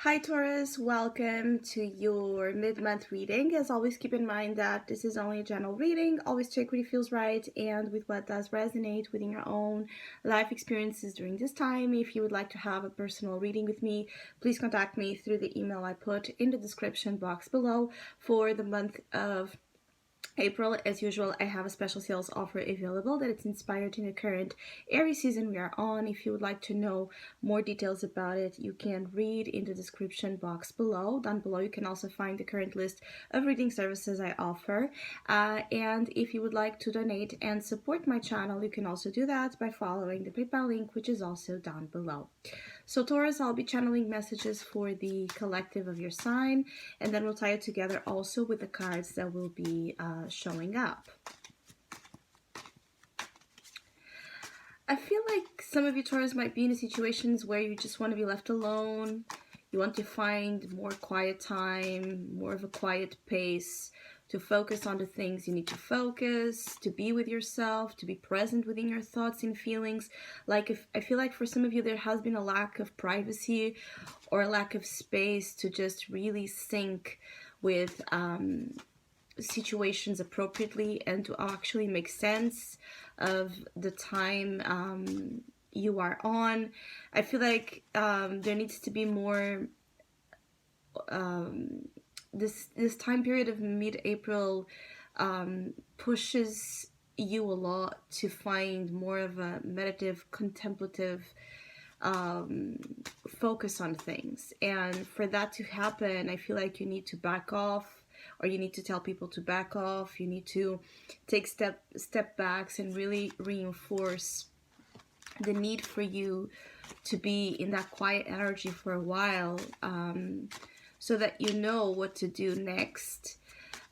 Hi Taurus, welcome to your mid-month reading. As always, keep in mind that this is only a general reading. Always check what it feels right and with what does resonate within your own life experiences during this time. If you would like to have a personal reading with me, please contact me through the email I put in the description box below. For the month of April, as usual, I have a special sales offer available that it's inspired in the current Aries season we are on. If you would like to know more details about it, you can read in the description box below. Down below, you can also find the current list of reading services I offer. And if you would like to donate and support my channel, you can also do that by following the PayPal link, which is also down below. So Taurus, I'll be channeling messages for the collective of your sign, and then we'll tie it together also with the cards that will be showing up. I feel like some of you Taurus might be in situations where you just want to be left alone. You want to find more quiet time, more of a quiet pace, to focus on the things you need to focus, to be with yourself, to be present within your thoughts and feelings. I feel like for some of you there has been a lack of privacy or a lack of space to just really sync with situations appropriately and to actually make sense of the time you are on. I feel like there needs to be more this time period of mid-April pushes you a lot to find more of a meditative, contemplative focus on things. And for that to happen, I feel like you need to back off, or you need to tell people to back off. You need to take step backs and really reinforce the need for you to be in that quiet energy for a while, so that you know what to do next.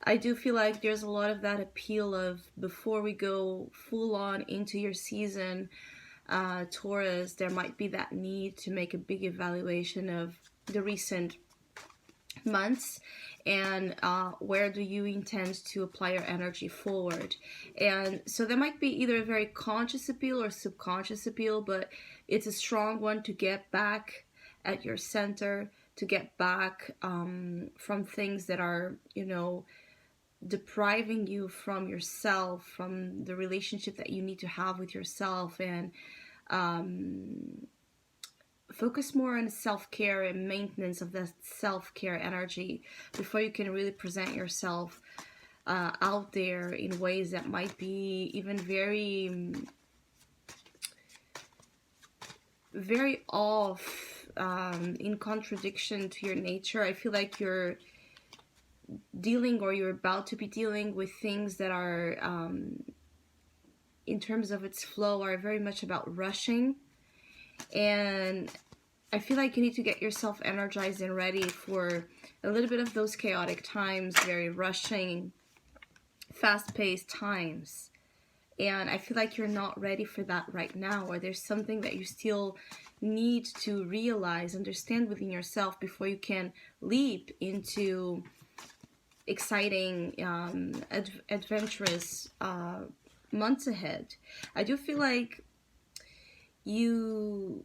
I do feel like there's a lot of that appeal of, before we go full on into your season, Taurus, there might be that need to make a big evaluation of the recent months and where do you intend to apply your energy forward. And so there might be either a very conscious appeal or subconscious appeal, but it's a strong one to get back at your center, to get back from things that are, depriving you from yourself, from the relationship that you need to have with yourself, and focus more on self-care and maintenance of that self-care energy before you can really present yourself out there in ways that might be even very off, in contradiction to your nature. I feel like you're dealing, or you're about to be dealing with things that are, in terms of its flow, are very much about rushing. And I feel like you need to get yourself energized and ready for a little bit of those chaotic times, very rushing, fast-paced times. And I feel like you're not ready for that right now, or there's something that you still need to realize, understand within yourself before you can leap into exciting, adventurous months ahead. I do feel like you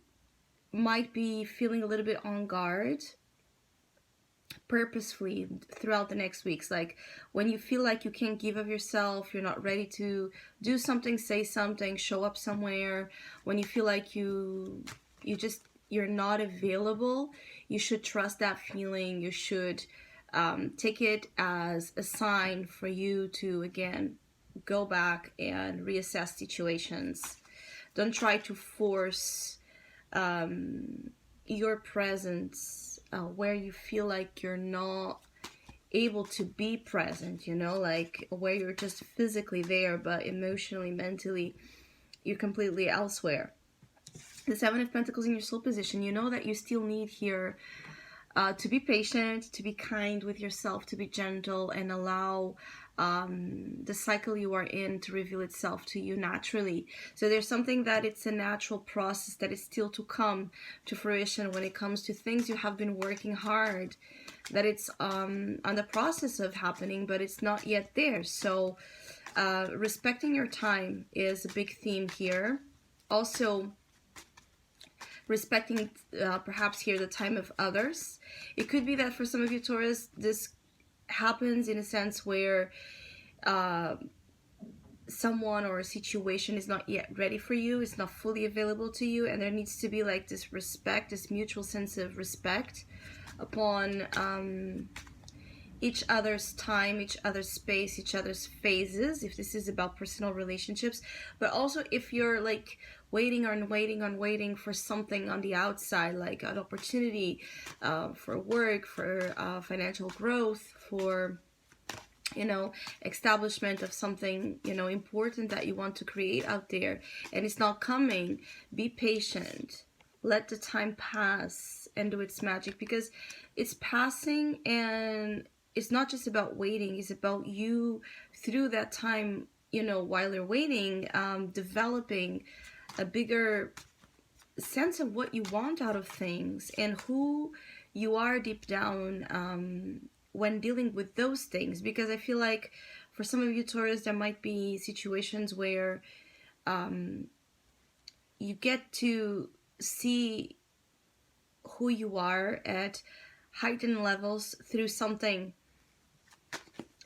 might be feeling a little bit on guard purposefully throughout the next weeks. Like when you feel like you can't give of yourself, you're not ready to do something, say something, show up somewhere, when you feel like you're not available, you should trust that feeling. You should take it as a sign for you to, again, go back and reassess situations. Don't try to force your presence where you feel like you're not able to be present, like where you're just physically there, but emotionally, mentally, you're completely elsewhere. The Seven of Pentacles in your soul position, you know that you still need here to be patient, to be kind with yourself, to be gentle, and allow the cycle you are in to reveal itself to you naturally. So there's something that it's a natural process that is still to come to fruition when it comes to things you have been working hard, that it's on the process of happening, but it's not yet there. So respecting your time is a big theme here. Also, respecting perhaps here the time of others. It could be that for some of you Taurus, this happens in a sense where someone or a situation is not yet ready for you, it's not fully available to you, and there needs to be like this respect, this mutual sense of respect upon each other's time, each other's space, each other's phases, if this is about personal relationships. But also if you're like waiting for something on the outside, like an opportunity for work, for financial growth, for establishment of something important that you want to create out there, and it's not coming, be patient, let the time pass and do its magic, because it's passing, and it's not just about waiting, it's about you through that time, while you're waiting, developing a bigger sense of what you want out of things and who you are deep down when dealing with those things. Because I feel like for some of you Taurus, there might be situations where you get to see who you are at heightened levels through something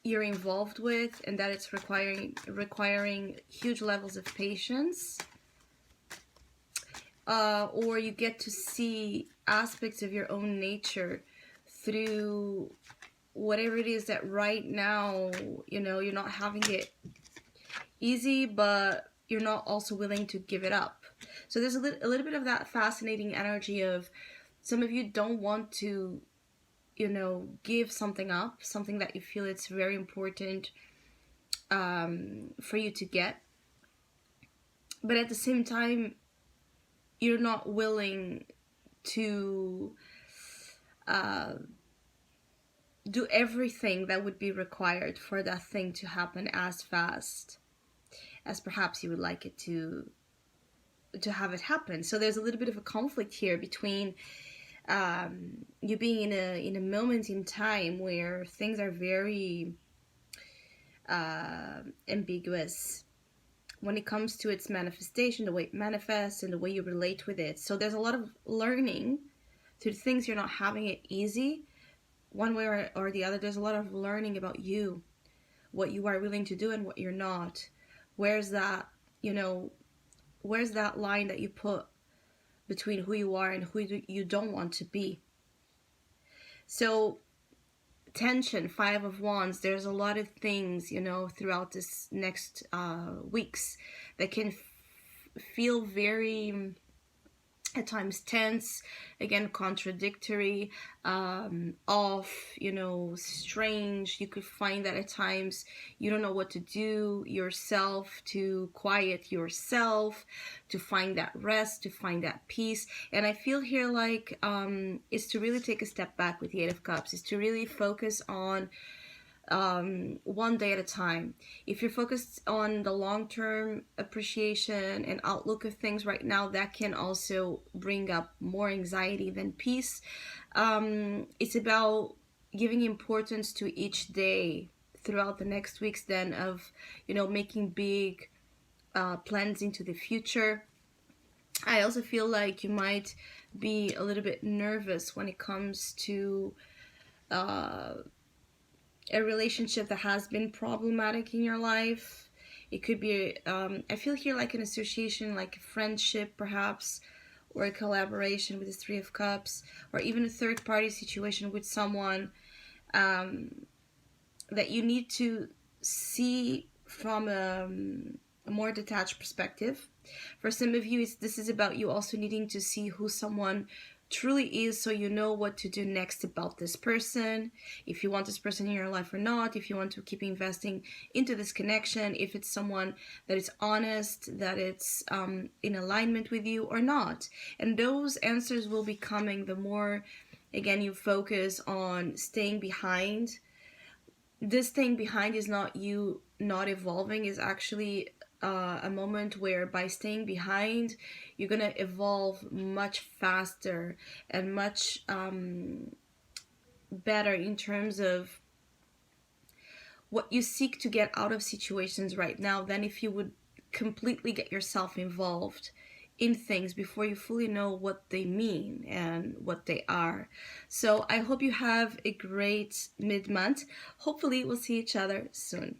you're involved with, and that it's requiring huge levels of patience, or you get to see aspects of your own nature through whatever it is that right now, you're not having it easy, but you're not also willing to give it up. So there's a little bit of that fascinating energy of some of you don't want to, give something up, something that you feel it's very important for you to get. But at the same time, you're not willing to do everything that would be required for that thing to happen as fast as perhaps you would like it to have it happen. So there's a little bit of a conflict here between you being in a moment in time where things are very ambiguous when it comes to its manifestation, the way it manifests and the way you relate with it. So there's a lot of learning through things. You're not having it easy one way or the other. There's a lot of learning about you, what you are willing to do and what you're not. Where's that line that you put between who you are and who you don't want to be? So tension, 5 of Wands, there's a lot of things, throughout this next weeks that can feel very at times tense, again contradictory, off, strange. You could find that at times you don't know what to do yourself to quiet yourself, to find that rest, to find that peace. And I feel here like is to really take a step back with the 8 of Cups, is to really focus on one day at a time. If you're focused on the long-term appreciation and outlook of things right now, that can also bring up more anxiety than peace. It's about giving importance to each day throughout the next weeks, then, of making big plans into the future. I also feel like you might be a little bit nervous when it comes to a relationship that has been problematic in your life. It could be, I feel here like an association, like a friendship perhaps, or a collaboration with the 3 of Cups, or even a third party situation with someone that you need to see from a more detached perspective. For some of you, this is about you also needing to see who someone truly is, so you know what to do next about this person, if you want this person in your life or not, if you want to keep investing into this connection, if it's someone that is honest, that it's in alignment with you or not. And those answers will be coming the more, again, you focus on staying behind. This staying behind is not you not evolving, is actually a moment where by staying behind, you're going to evolve much faster and much better in terms of what you seek to get out of situations right now than if you would completely get yourself involved in things before you fully know what they mean and what they are. So I hope you have a great mid-month. Hopefully we'll see each other soon.